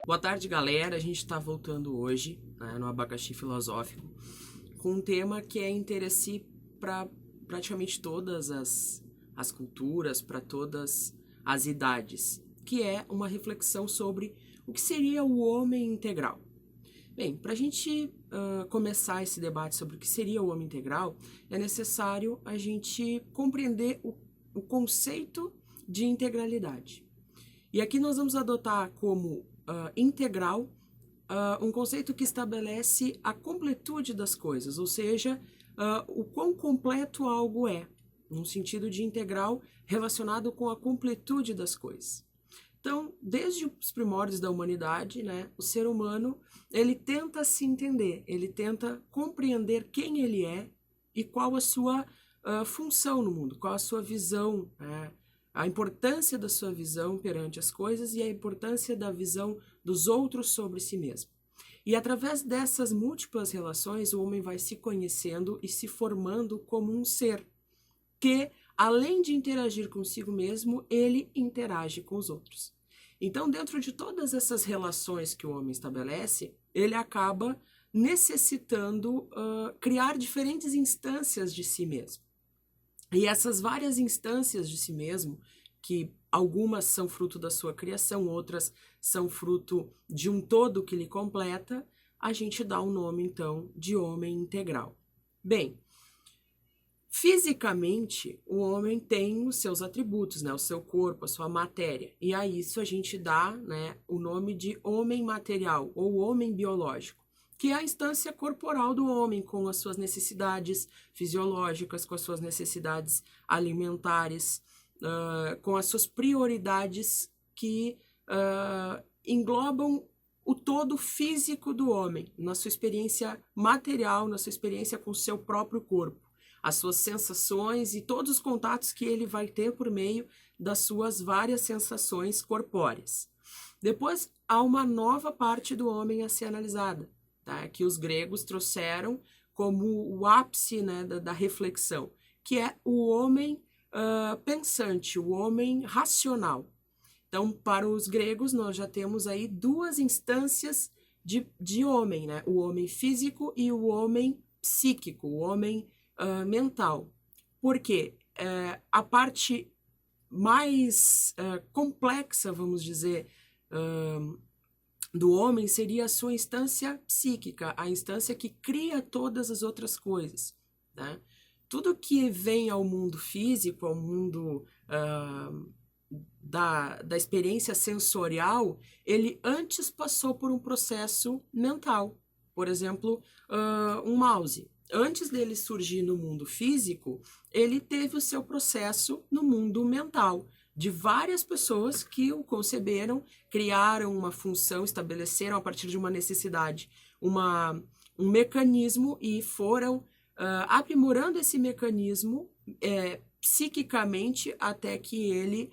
Boa tarde, galera. A gente está voltando hoje, né, no Abacaxi Filosófico, com um tema que é interesse para praticamente todas as culturas, para todas as idades, que é uma reflexão sobre o que seria o homem integral. Bem, para a gente começar esse debate sobre o que seria o homem integral, é necessário a gente compreender o conceito de integralidade. E aqui nós vamos adotar como integral um conceito que estabelece a completude das coisas, ou seja, o quão completo algo é, num sentido de integral relacionado com a completude das coisas. Então, desde os primórdios da humanidade, né, o ser humano ele tenta se entender, ele tenta compreender quem ele é e qual a sua função no mundo, qual a sua visão, a importância da sua visão perante as coisas e a importância da visão dos outros sobre si mesmo. E através dessas múltiplas relações, o homem vai se conhecendo e se formando como um ser que, além de interagir consigo mesmo, ele interage com os outros. Então, dentro de todas essas relações que o homem estabelece, ele acaba necessitando criar diferentes instâncias de si mesmo. E essas várias instâncias de si mesmo, que algumas são fruto da sua criação, outras são fruto de um todo que lhe completa, a gente dá o nome, então, de homem integral. Bem, fisicamente, o homem tem os seus atributos, né, o seu corpo, a sua matéria. E a isso a gente dá, né, o nome de homem material ou homem biológico, que é a instância corporal do homem, com as suas necessidades fisiológicas, com as suas necessidades alimentares, com as suas prioridades que englobam o todo físico do homem, na sua experiência material, na sua experiência com o seu próprio corpo, as suas sensações e todos os contatos que ele vai ter por meio das suas várias sensações corpóreas. Depois, há uma nova parte do homem a ser analisada, tá? Que os gregos trouxeram como o ápice, né, da reflexão, que é o homem pensante, o homem racional. Então, para os gregos, nós já temos aí duas instâncias de homem, né? O homem físico e o homem psíquico, o homem mental. Porque a parte mais complexa, vamos dizer, do homem seria a sua instância psíquica, a instância que cria todas as outras coisas, né? Tudo que vem ao mundo físico, ao mundo da experiência sensorial, ele antes passou por um processo mental. Por exemplo, um mouse. Antes dele surgir no mundo físico, ele teve o seu processo no mundo mental, de várias pessoas que o conceberam, criaram uma função, estabeleceram a partir de uma necessidade um mecanismo e foram aprimorando esse mecanismo psiquicamente até que ele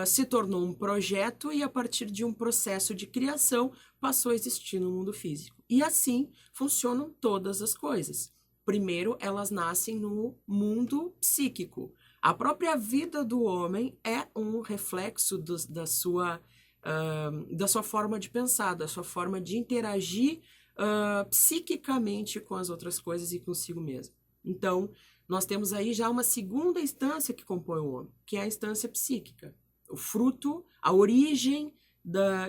se tornou um projeto e a partir de um processo de criação passou a existir no mundo físico. E assim funcionam todas as coisas. Primeiro, elas nascem no mundo psíquico. A própria vida do homem é um reflexo da sua forma de pensar, da sua forma de interagir psiquicamente com as outras coisas e consigo mesmo. Então, nós temos aí já uma segunda instância que compõe o homem, que é a instância psíquica. O fruto, a origem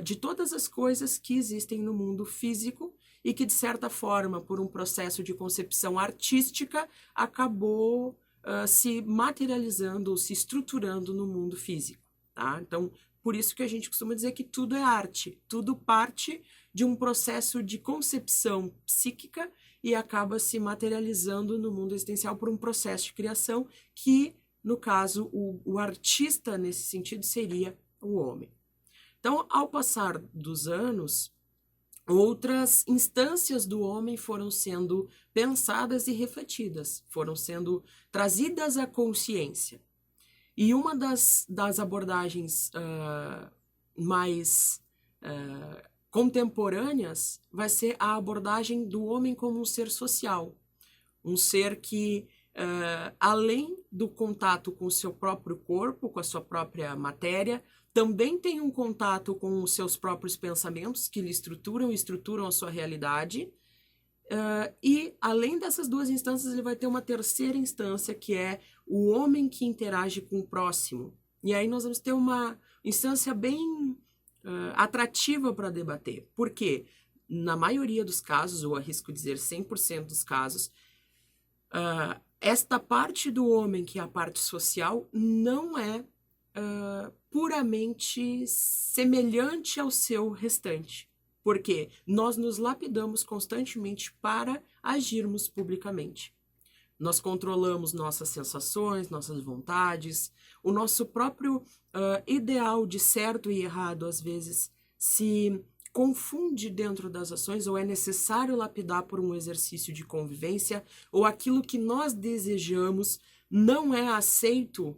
de todas as coisas que existem no mundo físico e que, de certa forma, por um processo de concepção artística, acabou se materializando, se estruturando no mundo físico. Tá? Então, por isso que a gente costuma dizer que tudo é arte, tudo parte de um processo de concepção psíquica e acaba se materializando no mundo existencial por um processo de criação que, no caso, o artista nesse sentido seria o homem. Então, ao passar dos anos, outras instâncias do homem foram sendo pensadas e refletidas, foram sendo trazidas à consciência. E uma das abordagens mais contemporâneas vai ser a abordagem do homem como um ser social, um ser que além do contato com o seu próprio corpo, com a sua própria matéria, também tem um contato com os seus próprios pensamentos, que lhe estruturam e estruturam a sua realidade. E, além dessas duas instâncias, ele vai ter uma terceira instância, que é o homem que interage com o próximo. E aí nós vamos ter uma instância bem atrativa para debater. Por quê? Na maioria dos casos, ou arrisco dizer 100% dos casos, esta parte do homem, que é a parte social, não é puramente semelhante ao seu restante. Porque nós nos lapidamos constantemente para agirmos publicamente. Nós controlamos nossas sensações, nossas vontades, o nosso próprio ideal de certo e errado, às vezes, se confunde dentro das ações, ou é necessário lapidar por um exercício de convivência, ou aquilo que nós desejamos não é aceito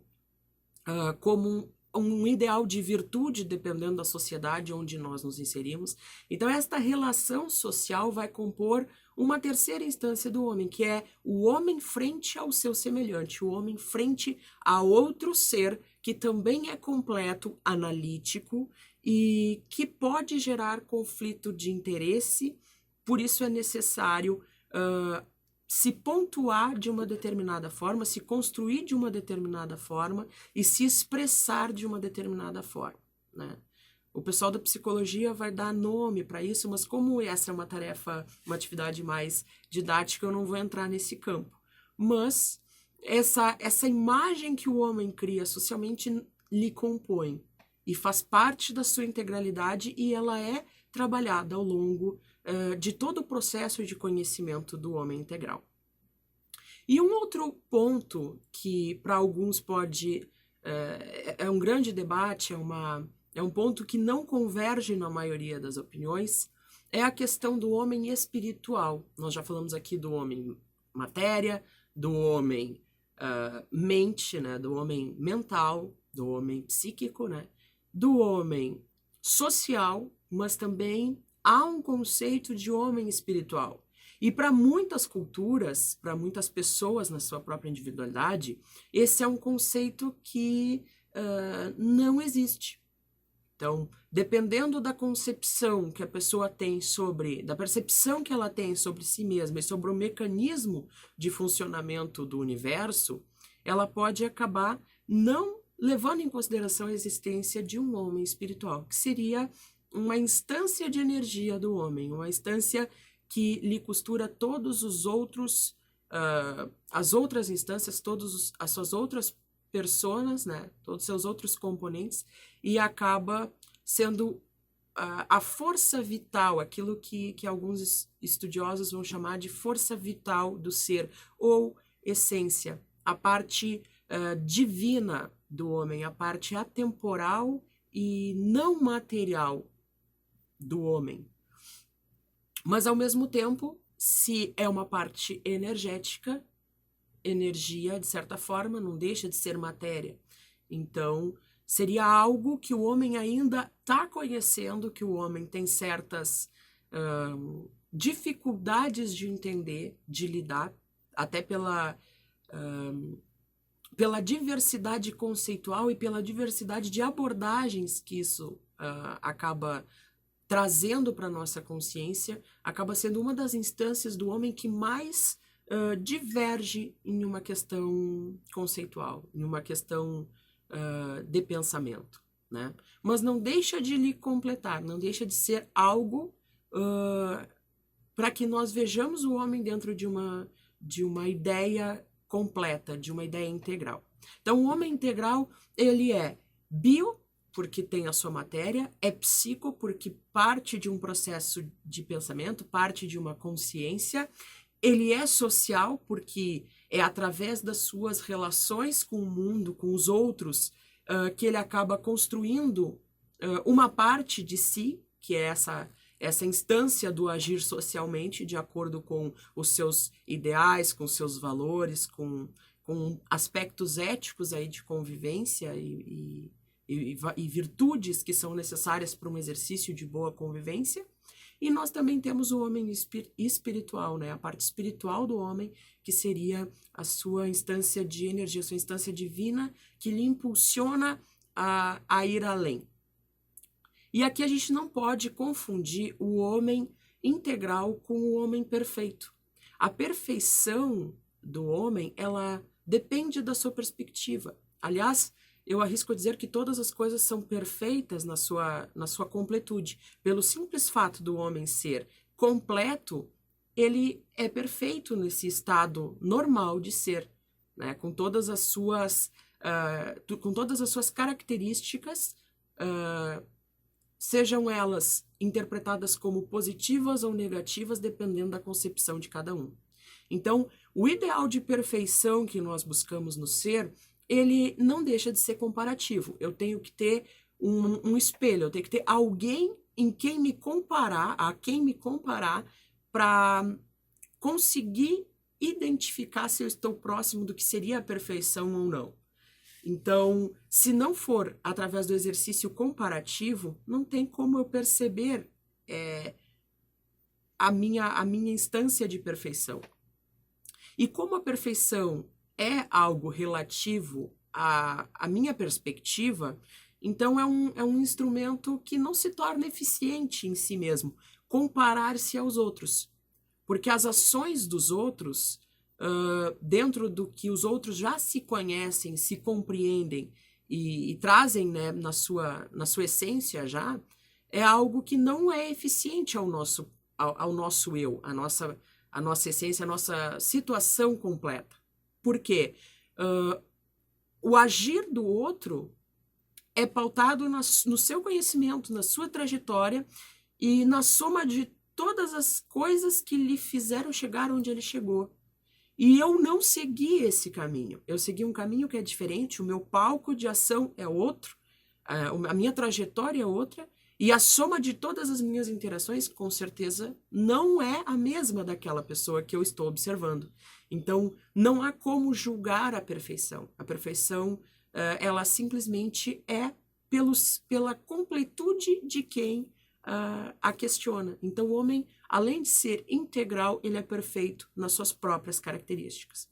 como um ideal de virtude, dependendo da sociedade onde nós nos inserimos. Então, esta relação social vai compor uma terceira instância do homem, que é o homem frente ao seu semelhante, o homem frente a outro ser que também é completo, analítico e que pode gerar conflito de interesse. Por isso é necessário se pontuar de uma determinada forma, se construir de uma determinada forma e se expressar de uma determinada forma, né? O pessoal da psicologia vai dar nome para isso, mas como essa é uma tarefa, uma atividade mais didática, eu não vou entrar nesse campo. Mas essa imagem que o homem cria socialmente lhe compõe e faz parte da sua integralidade, e ela é trabalhada ao longo de todo o processo de conhecimento do homem integral. E um outro ponto que para alguns pode... é um grande debate, é um ponto que não converge na maioria das opiniões, é a questão do homem espiritual. Nós já falamos aqui do homem matéria, do homem mente, né, do homem mental, do homem psíquico, né, do homem social, mas também há um conceito de homem espiritual. E para muitas culturas, para muitas pessoas na sua própria individualidade, esse é um conceito que não existe. Então, dependendo da concepção que a pessoa tem da percepção que ela tem sobre si mesma e sobre o mecanismo de funcionamento do universo, ela pode acabar não levando em consideração a existência de um homem espiritual, que seria uma instância de energia do homem, uma instância que lhe costura todos os outros, as outras instâncias, as suas outras personas, né, todos os seus outros componentes, e acaba sendo a força vital, aquilo que alguns estudiosos vão chamar de força vital do ser, ou essência, a parte divina do homem, a parte atemporal e não material do homem. Mas, ao mesmo tempo, se é uma parte energética, energia, de certa forma, não deixa de ser matéria. Então, seria algo que o homem ainda está conhecendo, que o homem tem certas dificuldades de entender, de lidar, até pela diversidade conceitual e pela diversidade de abordagens que isso acaba trazendo para a nossa consciência, acaba sendo uma das instâncias do homem que mais diverge em uma questão conceitual, em uma questão de pensamento, né? Mas não deixa de lhe completar, não deixa de ser algo para que nós vejamos o homem dentro de uma ideia completa, de uma ideia integral. Então, o homem integral, ele é bio, porque tem a sua matéria, é psico, porque parte de um processo de pensamento, parte de uma consciência, ele é social, porque é através das suas relações com o mundo, com os outros, que ele acaba construindo uma parte de si, que é essa instância do agir socialmente, de acordo com os seus ideais, com os seus valores, com aspectos éticos aí de convivência e virtudes que são necessárias para um exercício de boa convivência. E nós também temos o homem espiritual, né? A parte espiritual do homem, que seria a sua instância de energia, a sua instância divina, que lhe impulsiona a ir além. E aqui a gente não pode confundir o homem integral com o homem perfeito. A perfeição do homem, ela depende da sua perspectiva. Aliás, eu arrisco dizer que todas as coisas são perfeitas na sua completude. Pelo simples fato do homem ser completo, ele é perfeito nesse estado normal de ser, né? Com todas as suas características, sejam elas interpretadas como positivas ou negativas, dependendo da concepção de cada um. Então, o ideal de perfeição que nós buscamos no ser, ele não deixa de ser comparativo. Eu tenho que ter um espelho, eu tenho que ter alguém a quem me comparar para conseguir identificar se eu estou próximo do que seria a perfeição ou não. Então, se não for através do exercício comparativo, não tem como eu perceber a minha instância de perfeição. E como a perfeição é algo relativo à minha perspectiva, então é um instrumento que não se torna eficiente em si mesmo, comparar-se aos outros. Porque as ações dos outros, dentro do que os outros já se conhecem, se compreendem e trazem, né, na sua essência já, é algo que não é eficiente ao nosso eu, a nossa essência, a nossa situação completa. Por quê? O agir do outro é pautado no seu conhecimento, na sua trajetória e na soma de todas as coisas que lhe fizeram chegar onde ele chegou. E eu não segui esse caminho. Eu segui um caminho que é diferente, o meu palco de ação é outro, a minha trajetória é outra, e a soma de todas as minhas interações, com certeza, não é a mesma daquela pessoa que eu estou observando. Então, não há como julgar a perfeição. A perfeição, ela simplesmente é pela completude de quem a questiona. Então, o homem, além de ser integral, ele é perfeito nas suas próprias características.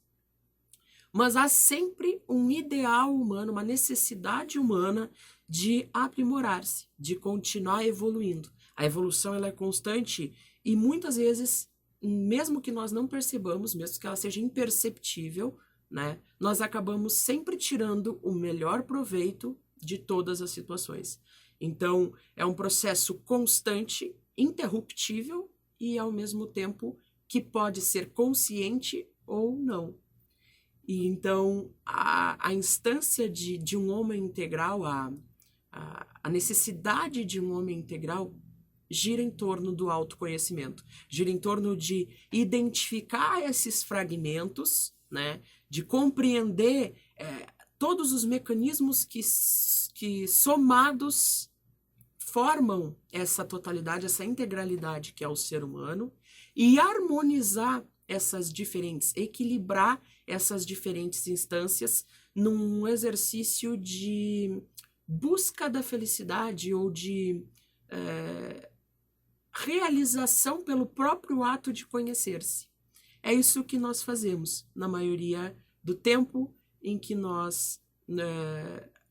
Mas há sempre um ideal humano, uma necessidade humana de aprimorar-se, de continuar evoluindo. A evolução ela é constante e muitas vezes, mesmo que nós não percebamos, mesmo que ela seja imperceptível, né, nós acabamos sempre tirando o melhor proveito de todas as situações. Então, é um processo constante, interruptível e, ao mesmo tempo, que pode ser consciente ou não. E, então, a instância de um homem integral, a necessidade de um homem integral gira em torno do autoconhecimento, gira em torno de identificar esses fragmentos, né, de compreender todos os mecanismos que somados formam essa totalidade, essa integralidade que é o ser humano, e harmonizar essas diferentes, equilibrar essas diferentes instâncias num exercício de busca da felicidade ou de realização pelo próprio ato de conhecer-se. É isso que nós fazemos na maioria do tempo em que nós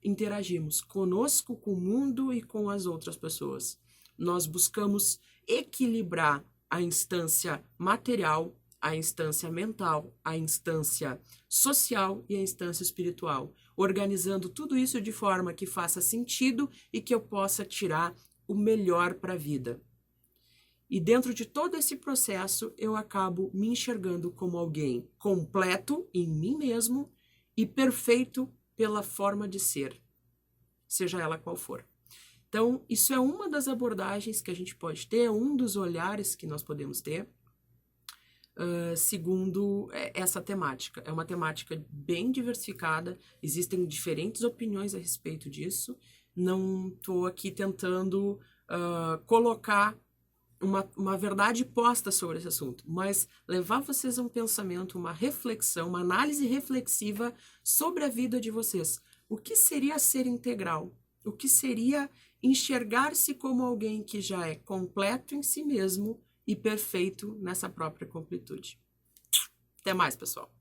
interagimos conosco, com o mundo e com as outras pessoas. Nós buscamos equilibrar a instância material, a instância mental, a instância social e a instância espiritual, organizando tudo isso de forma que faça sentido e que eu possa tirar o melhor para a vida. E dentro de todo esse processo, eu acabo me enxergando como alguém completo em mim mesmo e perfeito pela forma de ser, seja ela qual for. Então, isso é uma das abordagens que a gente pode ter, um dos olhares que nós podemos ter, segundo essa temática. É uma temática bem diversificada, existem diferentes opiniões a respeito disso. Não estou aqui tentando colocar uma verdade posta sobre esse assunto, mas levar vocês a um pensamento, uma reflexão, uma análise reflexiva sobre a vida de vocês. O que seria ser integral? O que seria enxergar-se como alguém que já é completo em si mesmo e perfeito nessa própria completude. Até mais, pessoal!